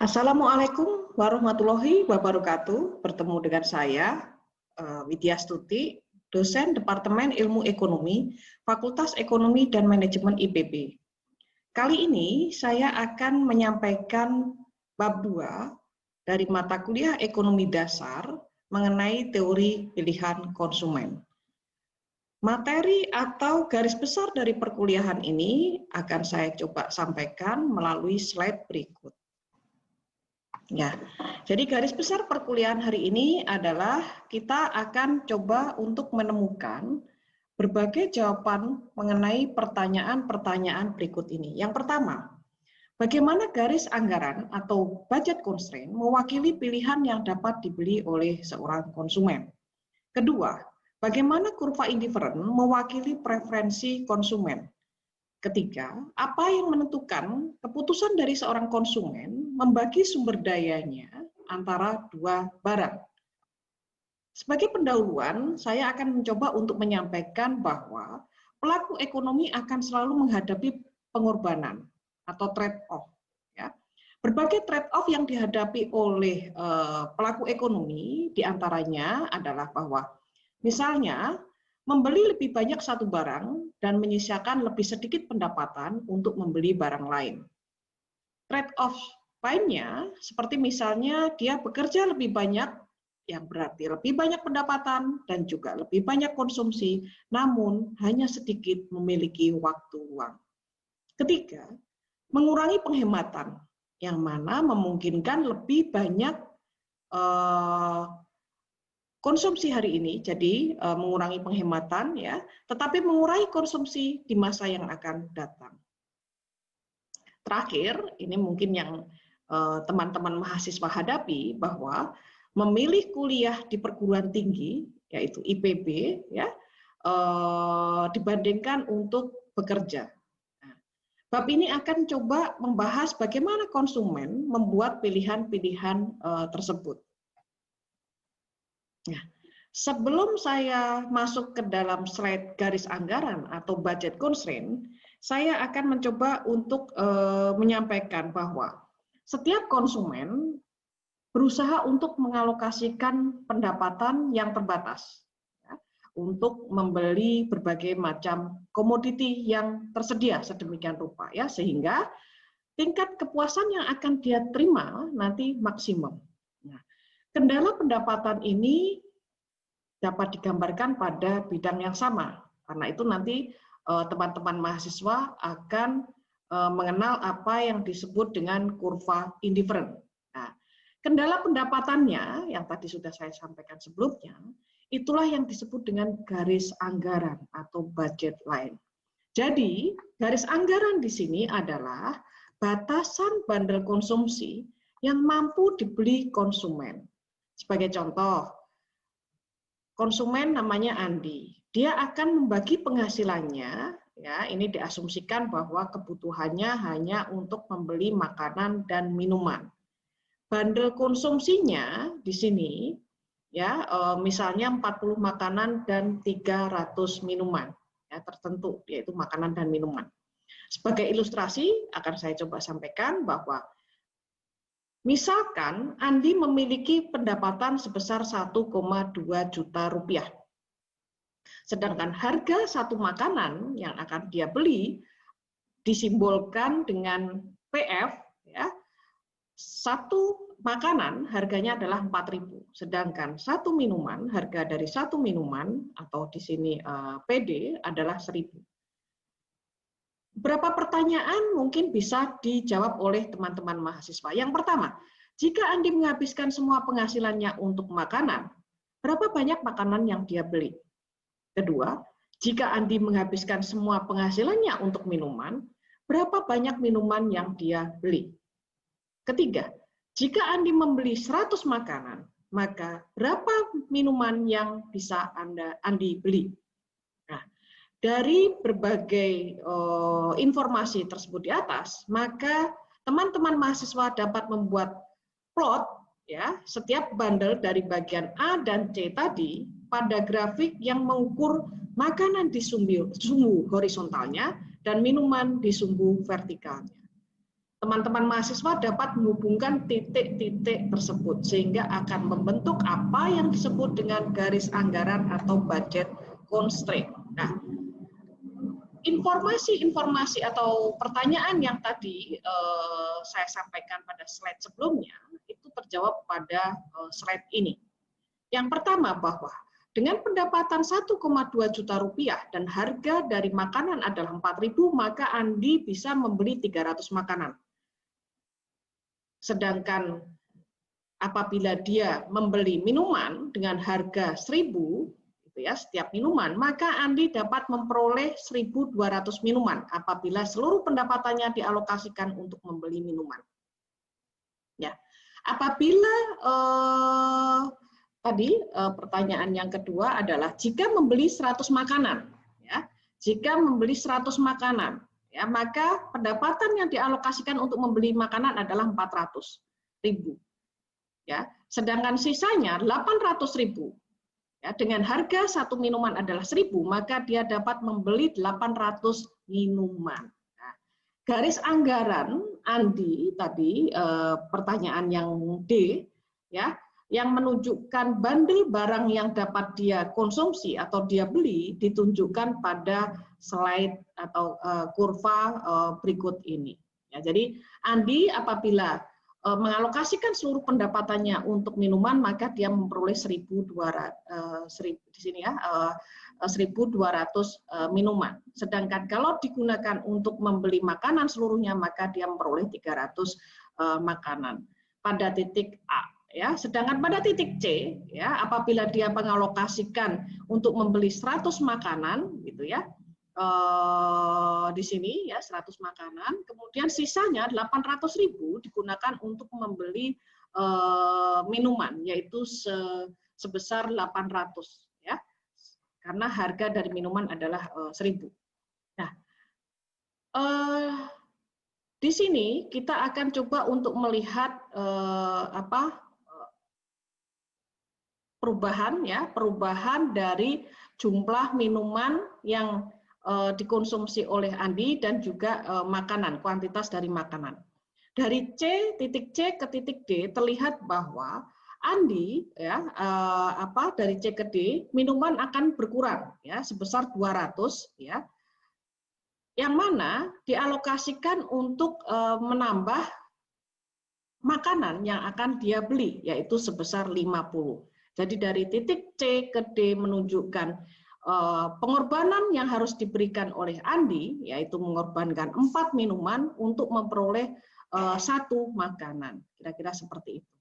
Assalamualaikum warahmatullahi wabarakatuh. Bertemu dengan saya, Widya Stuti, dosen Departemen Ilmu Ekonomi, Fakultas Ekonomi dan Manajemen IPB. Kali ini saya akan menyampaikan bab 2 dari mata kuliah Ekonomi Dasar mengenai teori pilihan konsumen. Materi atau garis besar dari perkuliahan ini akan saya coba sampaikan melalui slide berikut. Ya, jadi garis besar perkuliahan hari ini adalah kita akan coba untuk menemukan berbagai jawaban mengenai pertanyaan-pertanyaan berikut ini. Yang pertama, bagaimana garis anggaran atau budget constraint mewakili pilihan yang dapat dibeli oleh seorang konsumen? Kedua, bagaimana kurva indifferent mewakili preferensi konsumen? Ketiga, apa yang menentukan keputusan dari seorang konsumen membagi sumber dayanya antara dua barang? Sebagai pendahuluan, saya akan mencoba untuk menyampaikan bahwa pelaku ekonomi akan selalu menghadapi pengorbanan atau trade-off. Ya. Berbagai trade-off yang dihadapi oleh pelaku ekonomi diantaranya adalah bahwa misalnya membeli lebih banyak satu barang dan menyisakan lebih sedikit pendapatan untuk membeli barang lain. Trade-off lainnya seperti misalnya dia bekerja lebih banyak, yang berarti lebih banyak pendapatan dan juga lebih banyak konsumsi, namun hanya sedikit memiliki waktu luang. Ketiga, mengurangi penghematan, yang mana memungkinkan lebih banyak konsumsi hari ini, jadi mengurangi penghematan, ya, tetapi mengurangi konsumsi di masa yang akan datang. Terakhir, ini mungkin yang teman-teman mahasiswa hadapi, bahwa memilih kuliah di perguruan tinggi, yaitu IPB, ya, dibandingkan untuk bekerja. Nah, bab ini akan coba membahas bagaimana konsumen membuat pilihan-pilihan tersebut. Nah, sebelum saya masuk ke dalam slide garis anggaran atau budget constraint, saya akan mencoba untuk menyampaikan bahwa setiap konsumen berusaha untuk mengalokasikan pendapatan yang terbatas ya, untuk membeli berbagai macam komoditi yang tersedia sedemikian rupa, ya, sehingga tingkat kepuasan yang akan dia terima nanti maksimum. Nah, kendala pendapatan ini dapat digambarkan pada bidang yang sama. Karena itu nanti teman-teman mahasiswa akan mengenal apa yang disebut dengan kurva indifferent. Nah, kendala pendapatannya yang tadi sudah saya sampaikan sebelumnya, itulah yang disebut dengan garis anggaran atau budget line. Jadi, garis anggaran di sini adalah batasan bandel konsumsi yang mampu dibeli konsumen. Sebagai contoh, konsumen namanya Andi. Dia akan membagi penghasilannya, ya, ini diasumsikan bahwa kebutuhannya hanya untuk membeli makanan dan minuman. Bandel konsumsinya di sini, ya, misalnya 40 makanan dan 300 minuman, ya, tertentu, yaitu makanan dan minuman. Sebagai ilustrasi akan saya coba sampaikan bahwa misalkan Andi memiliki pendapatan sebesar 1,2 juta rupiah. Sedangkan harga satu makanan yang akan dia beli disimbolkan dengan PF, ya. Satu makanan harganya adalah 4.000, sedangkan satu minuman, harga dari satu minuman atau di sini PD adalah 1.000. Berapa pertanyaan mungkin bisa dijawab oleh teman-teman mahasiswa. Yang pertama, jika Andi menghabiskan semua penghasilannya untuk makanan, berapa banyak makanan yang dia beli? Kedua, jika Andi menghabiskan semua penghasilannya untuk minuman, berapa banyak minuman yang dia beli? Ketiga, jika Andi membeli 100 makanan, maka berapa minuman yang bisa Andi beli? Nah, dari berbagai informasi tersebut di atas, maka teman-teman mahasiswa dapat membuat plot, ya, setiap bundle dari bagian A dan C tadi pada grafik yang mengukur makanan di sumbu horizontalnya dan minuman di sumbu vertikalnya. teman-teman mahasiswa dapat menghubungkan titik-titik tersebut sehingga akan membentuk apa yang disebut dengan garis anggaran atau budget constraint. Nah, informasi-informasi atau pertanyaan yang tadi saya sampaikan pada slide sebelumnya itu terjawab pada slide ini. Yang pertama bahwa dengan pendapatan 1,2 juta rupiah dan harga dari makanan adalah 4.000, maka Andi bisa membeli 300 makanan. Sedangkan apabila dia membeli minuman dengan harga 1.000 gitu ya, setiap minuman, maka Andi dapat memperoleh 1.200 minuman apabila seluruh pendapatannya dialokasikan untuk membeli minuman. Ya. Apabila tadi pertanyaan yang kedua adalah jika membeli 100 makanan, ya, jika membeli 100 makanan, ya, maka pendapatan yang dialokasikan untuk membeli makanan adalah 400.000. Ya, sedangkan sisanya 800.000. Ya, dengan harga satu minuman adalah 1.000, maka dia dapat membeli 800 minuman. Nah, garis anggaran Andi tadi pertanyaan yang D, ya, yang menunjukkan bandel barang yang dapat dia konsumsi atau dia beli ditunjukkan pada slide atau kurva berikut ini. Ya, jadi Andi apabila mengalokasikan seluruh pendapatannya untuk minuman, maka dia memperoleh 1.200 di sini ya 1.200 minuman. Sedangkan kalau digunakan untuk membeli makanan seluruhnya, maka dia memperoleh 300 makanan pada titik A. Ya, sedangkan pada titik C, ya, apabila dia mengalokasikan untuk membeli 100 makanan, gitu ya, di sini ya 100 makanan, kemudian sisanya 800.000 digunakan untuk membeli minuman, yaitu sebesar 800, ya, karena harga dari minuman adalah 1.000. Nah, di sini kita akan coba untuk melihat perubahan dari jumlah minuman yang dikonsumsi oleh Andi dan juga makanan, kuantitas dari makanan. Dari titik C ke titik D terlihat bahwa Andi ya dari C ke D minuman akan berkurang ya sebesar 200 ya. Yang mana dialokasikan untuk menambah makanan yang akan dia beli yaitu sebesar 50. Jadi dari titik C ke D menunjukkan pengorbanan yang harus diberikan oleh Andi, yaitu mengorbankan 4 minuman untuk memperoleh 1 makanan. Kira-kira seperti itu.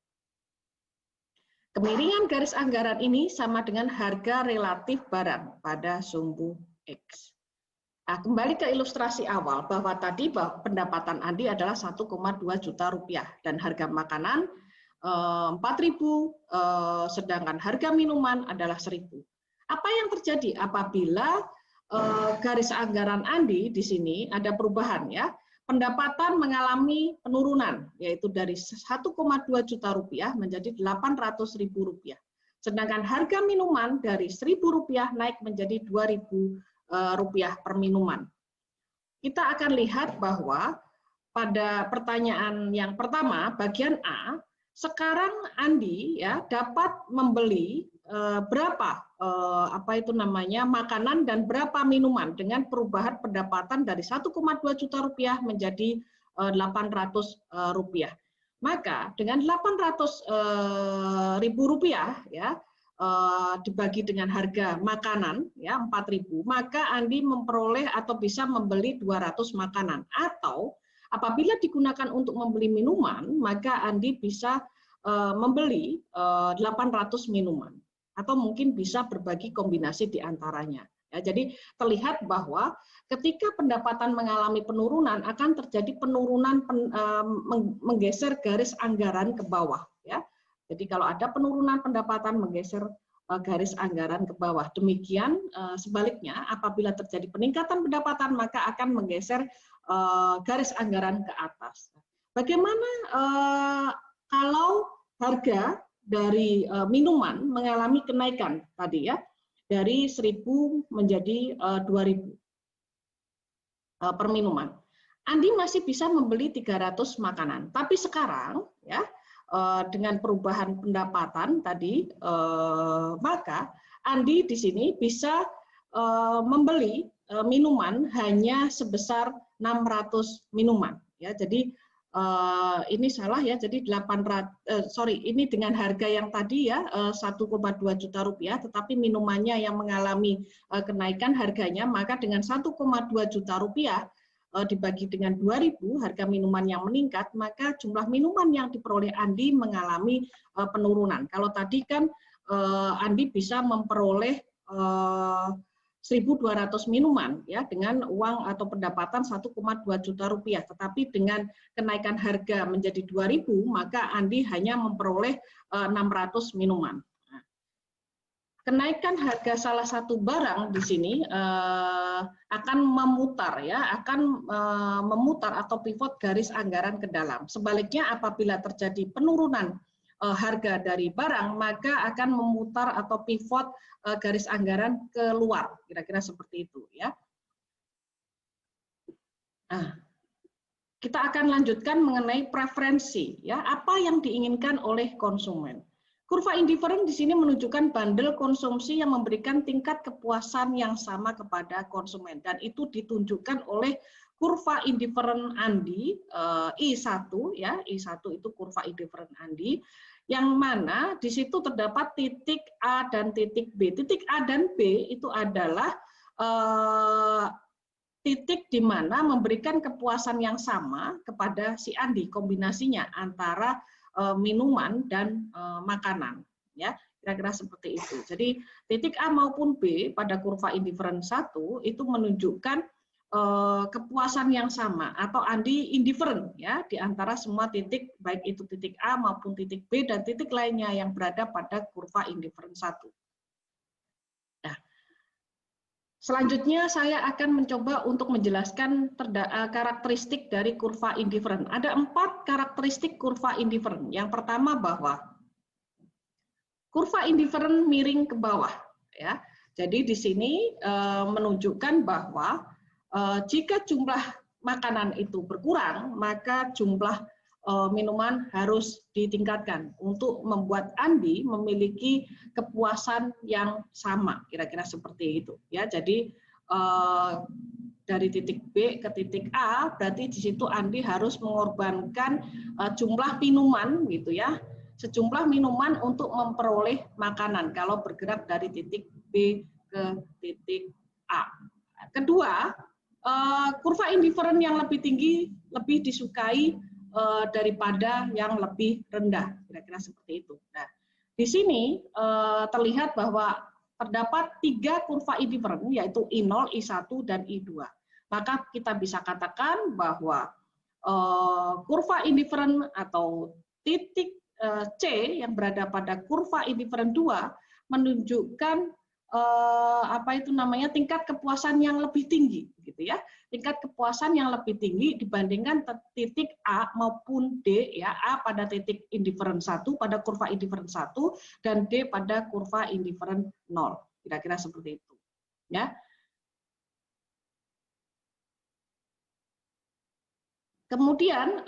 Kemiringan garis anggaran ini sama dengan harga relatif barang pada sumbu X. Nah, kembali ke ilustrasi awal bahwa tadi pendapatan Andi adalah 1,2 juta rupiah dan harga makanan 4.000, sedangkan harga minuman adalah 1.000. Apa yang terjadi apabila garis anggaran Andi di sini ada perubahan ya? Pendapatan mengalami penurunan yaitu dari 1,2 juta rupiah menjadi 800.000 rupiah. Sedangkan harga minuman dari 1.000 rupiah naik menjadi 2.000 rupiah per minuman. Kita akan lihat bahwa pada pertanyaan yang pertama bagian A, sekarang Andi ya dapat membeli berapa makanan dan berapa minuman dengan perubahan pendapatan dari 1,2 juta rupiah menjadi 800 rupiah. Maka dengan 800.000 rupiah ya dibagi dengan harga makanan ya 4.000, maka Andi memperoleh atau bisa membeli 200 makanan. Atau apabila digunakan untuk membeli minuman, maka Andi bisa membeli 800 minuman atau mungkin bisa berbagi kombinasi di antaranya. Ya, jadi terlihat bahwa ketika pendapatan mengalami penurunan akan terjadi penurunan menggeser garis anggaran ke bawah. Ya. Jadi kalau ada penurunan pendapatan menggeser garis anggaran ke bawah. Demikian sebaliknya apabila terjadi peningkatan pendapatan maka akan menggeser garis anggaran ke atas. Bagaimana kalau harga dari minuman mengalami kenaikan tadi ya dari 1.000 menjadi 2.000 per minuman. Andi masih bisa membeli 300 makanan. Tapi sekarang ya dengan perubahan pendapatan tadi, maka Andi di sini bisa membeli minuman hanya sebesar 600 minuman. Ya, jadi ini salah ya, jadi 800 ini dengan harga yang tadi ya 1,2 juta rupiah, tetapi minumannya yang mengalami kenaikan harganya, maka dengan 1,2 juta rupiah dibagi dengan 2.000 harga minuman yang meningkat, maka jumlah minuman yang diperoleh Andi mengalami penurunan. Kalau tadi kan Andi bisa memperoleh 1.200 minuman ya dengan uang atau pendapatan 1,2 juta rupiah, tetapi dengan kenaikan harga menjadi 2.000 maka Andi hanya memperoleh 600 minuman. Kenaikan harga salah satu barang di sini akan memutar ya, akan memutar atau pivot garis anggaran ke dalam. Sebaliknya apabila terjadi penurunan harga dari barang, maka akan memutar atau pivot garis anggaran keluar, kira-kira seperti itu ya. Nah, kita akan lanjutkan mengenai preferensi ya, apa yang diinginkan oleh konsumen. Kurva indiferen di sini menunjukkan bandel konsumsi yang memberikan tingkat kepuasan yang sama kepada konsumen, dan itu ditunjukkan oleh kurva indiferen Andi I1 ya, I1 itu kurva indiferen Andi, yang mana di situ terdapat titik A dan titik B. Titik A dan B itu adalah titik di mana memberikan kepuasan yang sama kepada si Andi, kombinasinya antara minuman dan makanan ya, kira-kira seperti itu. Jadi titik A maupun B pada kurva indiferen 1 itu menunjukkan kepuasan yang sama atau Andi indiferen ya di antara semua titik, baik itu titik A maupun titik B dan titik lainnya yang berada pada kurva indiferen 1. Nah, selanjutnya saya akan mencoba untuk menjelaskan karakteristik dari kurva indiferen. Ada 4 karakteristik kurva indiferen. Yang pertama bahwa kurva indiferen miring ke bawah ya. Jadi di sini menunjukkan bahwa jika jumlah makanan itu berkurang, maka jumlah minuman harus ditingkatkan untuk membuat Andi memiliki kepuasan yang sama, kira-kira seperti itu ya. Jadi dari titik B ke titik A berarti di situ Andi harus mengorbankan jumlah minuman gitu ya, sejumlah minuman untuk memperoleh makanan kalau bergerak dari titik B ke titik A. Kedua, kurva indiferen yang lebih tinggi lebih disukai daripada yang lebih rendah, kira-kira seperti itu. Nah, di sini terlihat bahwa terdapat 3 kurva indiferen, yaitu I0, I1, dan I2. Maka kita bisa katakan bahwa kurva indiferen atau titik C yang berada pada kurva indiferen 2 menunjukkan tingkat kepuasan yang lebih tinggi gitu ya, tingkat kepuasan yang lebih tinggi dibandingkan titik A maupun D ya, A pada titik indiferen 1 pada kurva indiferen 1 dan D pada kurva indiferen 0, kira-kira seperti itu ya. Kemudian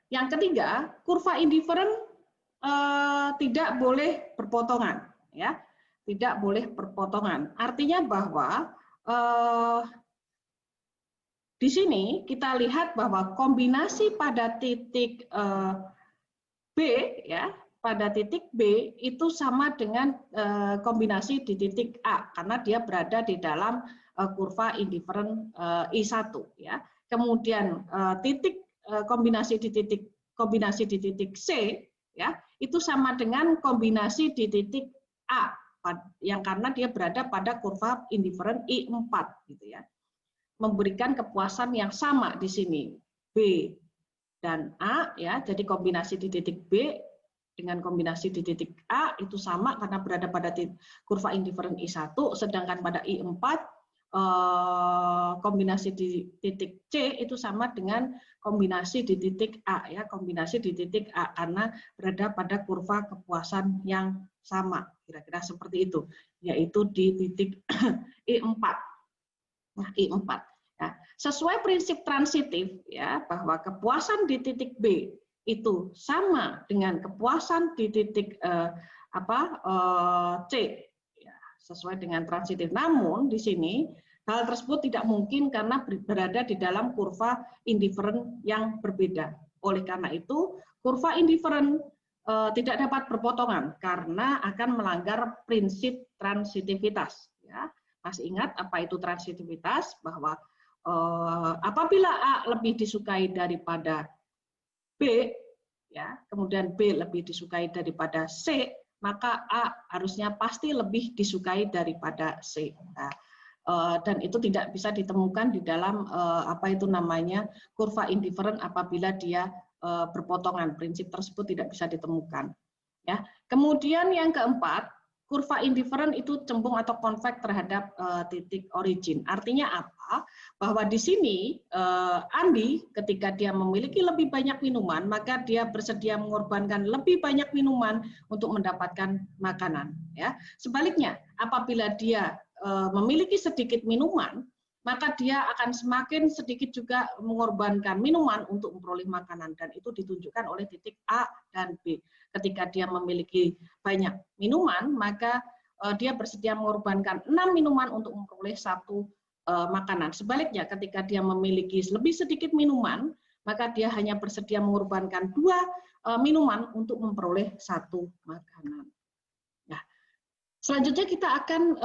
yang ketiga, kurva indiferen tidak boleh berpotongan ya. Tidak boleh berpotongan. Artinya bahwa di sini kita lihat bahwa kombinasi pada titik B ya, pada titik B itu sama dengan kombinasi di titik A karena dia berada di dalam kurva indiferen I1 ya. Kemudian kombinasi di titik C ya, itu sama dengan kombinasi di titik A yang karena dia berada pada kurva indiferen I4 gitu ya. Memberikan kepuasan yang sama di sini B dan A ya. Jadi kombinasi di titik B dengan kombinasi di titik A itu sama karena berada pada kurva indiferen I1, sedangkan pada I4 kombinasi di titik C itu sama dengan kombinasi di titik A ya, kombinasi di titik A karena berada pada kurva kepuasan yang sama, kira-kira seperti itu, yaitu di titik I4. Nah, I4. Nah, sesuai prinsip transitif ya, bahwa kepuasan di titik B itu sama dengan kepuasan di titik C ya, sesuai dengan transitif. Namun di sini hal tersebut tidak mungkin karena berada di dalam kurva indiferen yang berbeda. Oleh karena itu, kurva indiferen tidak dapat berpotongan karena akan melanggar prinsip transitivitas. Ya. Masih ingat apa itu transitivitas? Bahwa apabila A lebih disukai daripada B, ya, kemudian B lebih disukai daripada C, maka A harusnya pasti lebih disukai daripada C. Nah, dan itu tidak bisa ditemukan di dalam apa itu namanya kurva indiferen apabila dia berpotongan. Prinsip tersebut tidak bisa ditemukan. Ya. Kemudian yang keempat, kurva indiferen itu cembung atau konveks terhadap titik origin. Artinya apa? Bahwa di sini Andi ketika dia memiliki lebih banyak minuman, maka dia bersedia mengorbankan lebih banyak minuman untuk mendapatkan makanan. Ya. Sebaliknya, apabila dia memiliki sedikit minuman, maka dia akan semakin sedikit juga mengorbankan minuman untuk memperoleh makanan, dan itu ditunjukkan oleh titik A dan B. Ketika dia memiliki banyak minuman, maka dia bersedia mengorbankan 6 minuman untuk memperoleh 1 makanan. Sebaliknya, ketika dia memiliki lebih sedikit minuman, maka dia hanya bersedia mengorbankan 2 minuman untuk memperoleh 1 makanan. Nah, selanjutnya kita akan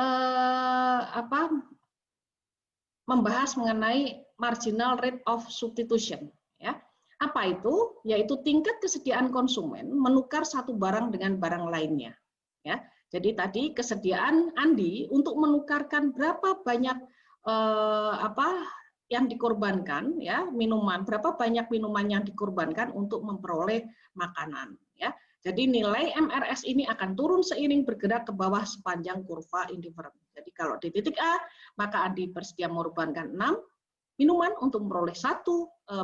membahas mengenai marginal rate of substitution. Ya. Apa itu? Yaitu tingkat kesediaan konsumen menukar satu barang dengan barang lainnya. Ya. Jadi tadi kesediaan Andi untuk menukarkan berapa banyak yang dikorbankan, ya, minuman, berapa banyak minuman yang dikorbankan untuk memperoleh makanan. Ya. Jadi nilai MRS ini akan turun seiring bergerak ke bawah sepanjang kurva indiferen. Jadi kalau di titik A, maka Andi bersedia mengorbankan 6 minuman untuk memperoleh 1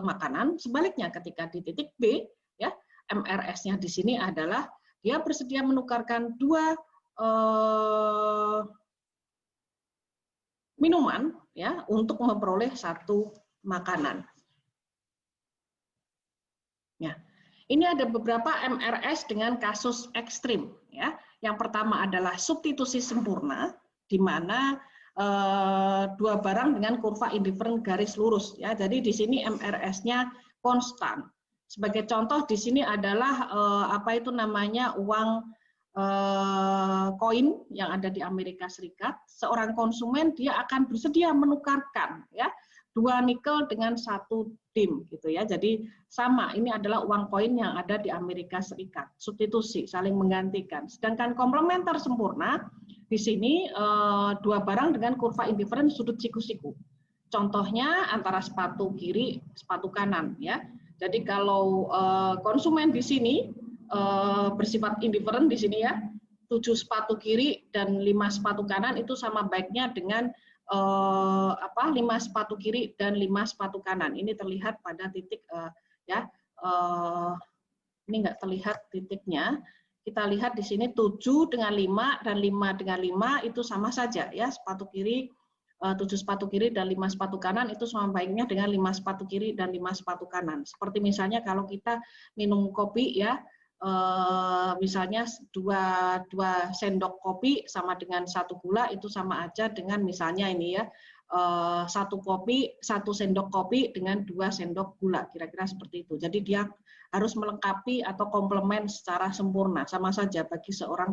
makanan. Sebaliknya ketika di titik B, ya, MRS-nya di sini adalah dia bersedia menukarkan 2 minuman, ya, untuk memperoleh 1 makanan. Ya. Ini ada beberapa MRS dengan kasus ekstrim. Ya. Yang pertama adalah substitusi sempurna, di mana 2 barang dengan kurva indiferen garis lurus. Ya. Jadi di sini MRS-nya konstan. Sebagai contoh di sini adalah apa itu namanya uang koin yang ada di Amerika Serikat. Seorang konsumen dia akan bersedia menukarkan, ya, 2 nikel dengan 1 dim gitu ya. Jadi sama, ini adalah uang koin yang ada di Amerika Serikat. Substitusi, saling menggantikan. Sedangkan komplementer sempurna di sini 2 barang dengan kurva indiferen sudut siku-siku. Contohnya antara sepatu kiri, sepatu kanan ya. Jadi kalau konsumen di sini bersifat indiferen di sini ya, 7 sepatu kiri dan 5 sepatu kanan itu sama baiknya dengan 5 sepatu kiri dan 5 sepatu kanan. Ini terlihat pada titik ini nggak terlihat titiknya. Kita lihat di sini 7 dengan 5 dan 5 dengan 5 itu sama saja ya. Sepatu kiri 7 sepatu kiri dan 5 sepatu kanan itu sama baiknya dengan 5 sepatu kiri dan 5 sepatu kanan. Seperti misalnya kalau kita minum kopi ya, misalnya 2 sendok kopi sama dengan 1 gula itu sama aja dengan misalnya ini ya 1 sendok kopi dengan 2 sendok gula, kira-kira seperti itu. Jadi dia harus melengkapi atau komplement secara sempurna, sama saja bagi seorang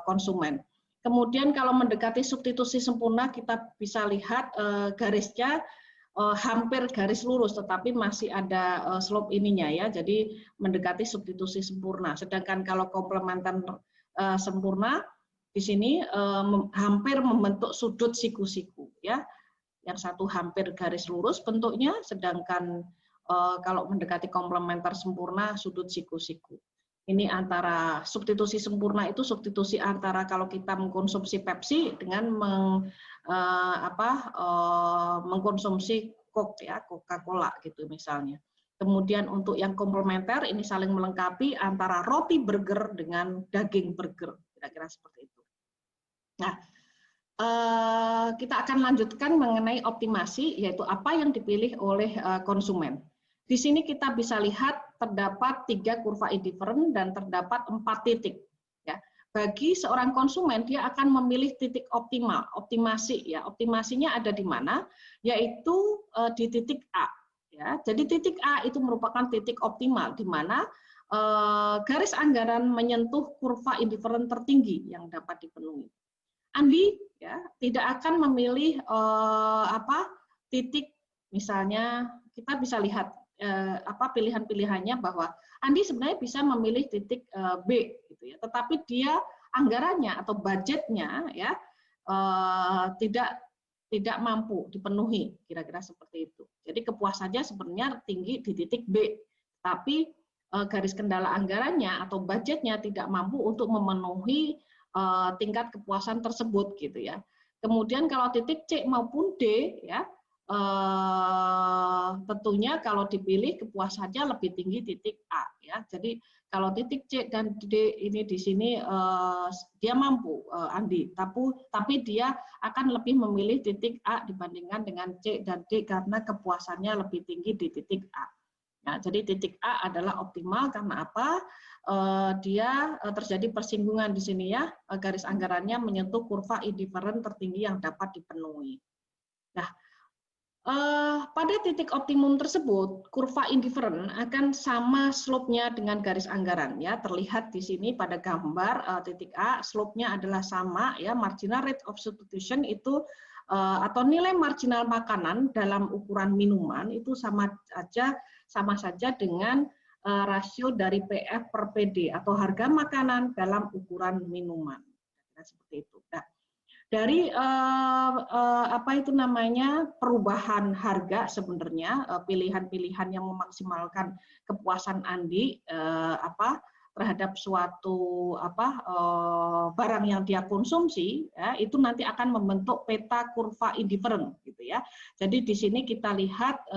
konsumen. Kemudian kalau mendekati substitusi sempurna kita bisa lihat garisnya hampir garis lurus, tetapi masih ada slope ininya ya, jadi mendekati substitusi sempurna. Sedangkan kalau komplementer sempurna di sini hampir membentuk sudut siku-siku ya, yang satu hampir garis lurus bentuknya, sedangkan kalau mendekati komplementer sempurna sudut siku-siku. Ini antara substitusi sempurna itu substitusi antara kalau kita mengkonsumsi Pepsi dengan mengkonsumsi Coke ya, Coca-Cola gitu misalnya. Kemudian untuk yang komplementer ini saling melengkapi antara roti burger dengan daging burger, kira-kira seperti itu. Nah, kita akan lanjutkan mengenai optimasi, yaitu apa yang dipilih oleh konsumen. Di sini kita bisa lihat terdapat 3 kurva indifferent dan terdapat 4 titik. Ya. Bagi seorang konsumen, dia akan memilih titik optimal, optimasi. Ya. Optimasinya ada di mana? Yaitu di titik A. Ya. Jadi titik A itu merupakan titik optimal, di mana garis anggaran menyentuh kurva indifferent tertinggi yang dapat dipenuhi. Andi ya tidak akan memilih titik, misalnya kita bisa lihat pilihan-pilihannya bahwa Andi sebenarnya bisa memilih titik B gitu ya, tetapi dia anggarannya atau budgetnya ya tidak mampu dipenuhi, kira-kira seperti itu. Jadi kepuasannya sebenarnya tinggi di titik B, tapi garis kendala anggarannya atau budgetnya tidak mampu untuk memenuhi tingkat kepuasan tersebut gitu ya. Kemudian kalau titik C maupun D ya tentunya kalau dipilih kepuasannya lebih tinggi titik A ya. Jadi kalau titik C dan D ini di sini dia mampu Andi, tapi dia akan lebih memilih titik A dibandingkan dengan C dan D karena kepuasannya lebih tinggi di titik A. Nah, jadi titik A adalah optimal karena apa? Dia terjadi persinggungan di sini ya, garis anggarannya menyentuh kurva indifferent tertinggi yang dapat dipenuhi. Nah, pada titik optimum tersebut, kurva indifferent akan sama slope-nya dengan garis anggaran ya. Terlihat di sini pada gambar titik A, slope-nya adalah sama ya, marginal rate of substitution itu atau nilai marginal makanan dalam ukuran minuman itu sama saja dengan rasio dari PF per PD atau harga makanan dalam ukuran minuman. Nah, seperti itu. Nah, dari perubahan harga sebenarnya pilihan-pilihan yang memaksimalkan kepuasan Andi terhadap suatu barang yang dia konsumsi ya, itu nanti akan membentuk peta kurva indifferent gitu ya. Jadi di sini kita lihat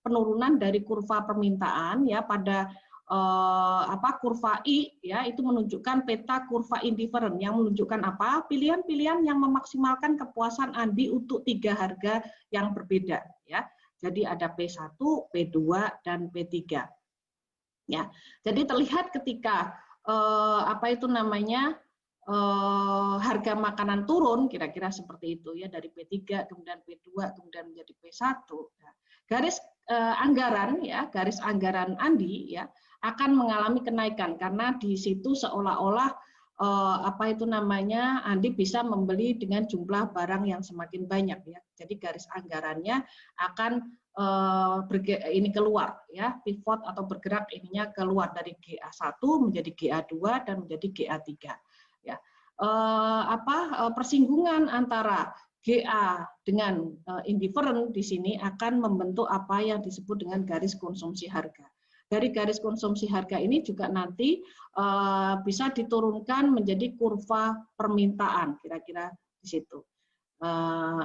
penurunan dari kurva permintaan ya pada kurva I ya itu menunjukkan peta kurva indifferent yang menunjukkan apa? Pilihan-pilihan yang memaksimalkan kepuasan Andi untuk 3 harga yang berbeda ya. Jadi ada P1, P2 dan P3. Ya. Jadi terlihat ketika harga makanan turun kira-kira seperti itu ya, dari P3 kemudian P2 kemudian menjadi P1. Nah, garis anggaran ya, garis anggaran Andi ya akan mengalami kenaikan karena di situ seolah-olah Andi bisa membeli dengan jumlah barang yang semakin banyak ya. Jadi garis anggarannya akan ini keluar ya, pivot atau bergerak ininya keluar dari GA1 menjadi GA2 dan menjadi GA3 ya. Persinggungan antara GA dengan indifferent di sini akan membentuk apa yang disebut dengan garis konsumsi harga. Dari garis konsumsi harga ini juga nanti bisa diturunkan menjadi kurva permintaan, kira-kira di situ.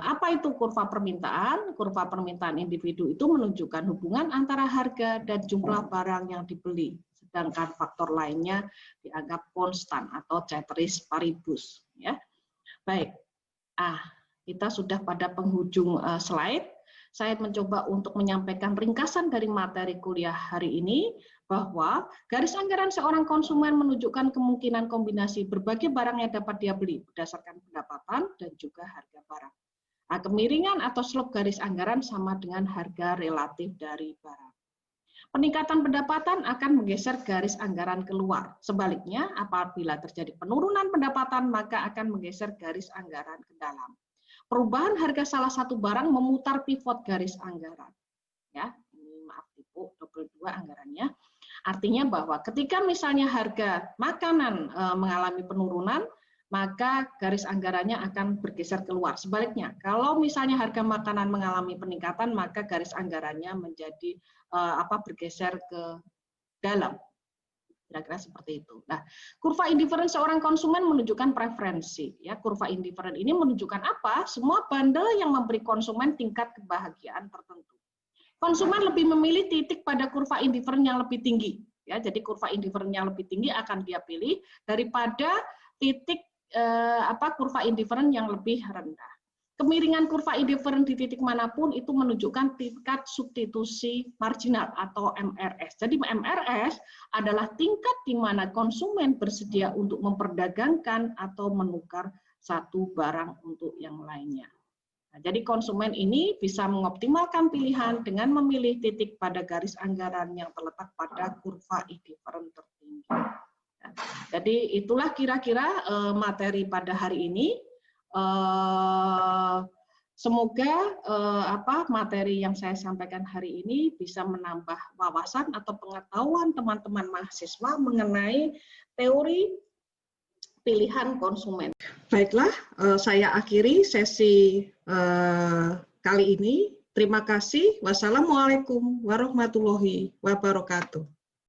Apa itu kurva permintaan? Kurva permintaan individu itu menunjukkan hubungan antara harga dan jumlah barang yang dibeli, sedangkan faktor lainnya dianggap konstan atau ceteris paribus. Ya, baik. Kita sudah pada penghujung slide. Saya mencoba untuk menyampaikan ringkasan dari materi kuliah hari ini bahwa garis anggaran seorang konsumen menunjukkan kemungkinan kombinasi berbagai barang yang dapat dia beli berdasarkan pendapatan dan juga harga barang. Nah, kemiringan atau slope garis anggaran sama dengan harga relatif dari barang. Peningkatan pendapatan akan menggeser garis anggaran keluar. Sebaliknya, apabila terjadi penurunan pendapatan, maka akan menggeser garis anggaran ke dalam. Perubahan harga salah satu barang memutar pivot garis anggaran. Ya, ini maaf Ibu, double 2 anggarannya. Artinya bahwa ketika misalnya harga makanan mengalami penurunan, maka garis anggarannya akan bergeser keluar. Sebaliknya, kalau misalnya harga makanan mengalami peningkatan, maka garis anggarannya menjadi bergeser ke dalam. Kira-kira seperti itu. Nah, kurva indifferent seorang konsumen menunjukkan preferensi. Ya, kurva indifferent ini menunjukkan apa? Semua bundle yang memberi konsumen tingkat kebahagiaan tertentu. Konsumen lebih memilih titik pada kurva indifferent yang lebih tinggi. Ya, jadi kurva indifferent yang lebih tinggi akan dia pilih daripada titik kurva indifferent yang lebih rendah. Kemiringan kurva indifferent di titik manapun itu menunjukkan tingkat substitusi marginal atau MRS. Jadi MRS adalah tingkat di mana konsumen bersedia untuk memperdagangkan atau menukar satu barang untuk yang lainnya. Nah, jadi konsumen ini bisa mengoptimalkan pilihan dengan memilih titik pada garis anggaran yang terletak pada kurva indifferent tertinggi. Nah, jadi itulah kira-kira materi pada hari ini. Semoga materi yang saya sampaikan hari ini bisa menambah wawasan atau pengetahuan teman-teman mahasiswa mengenai teori pilihan konsumen. Baiklah, saya akhiri sesi kali ini. Terima kasih. Wassalamualaikum warahmatullahi wabarakatuh.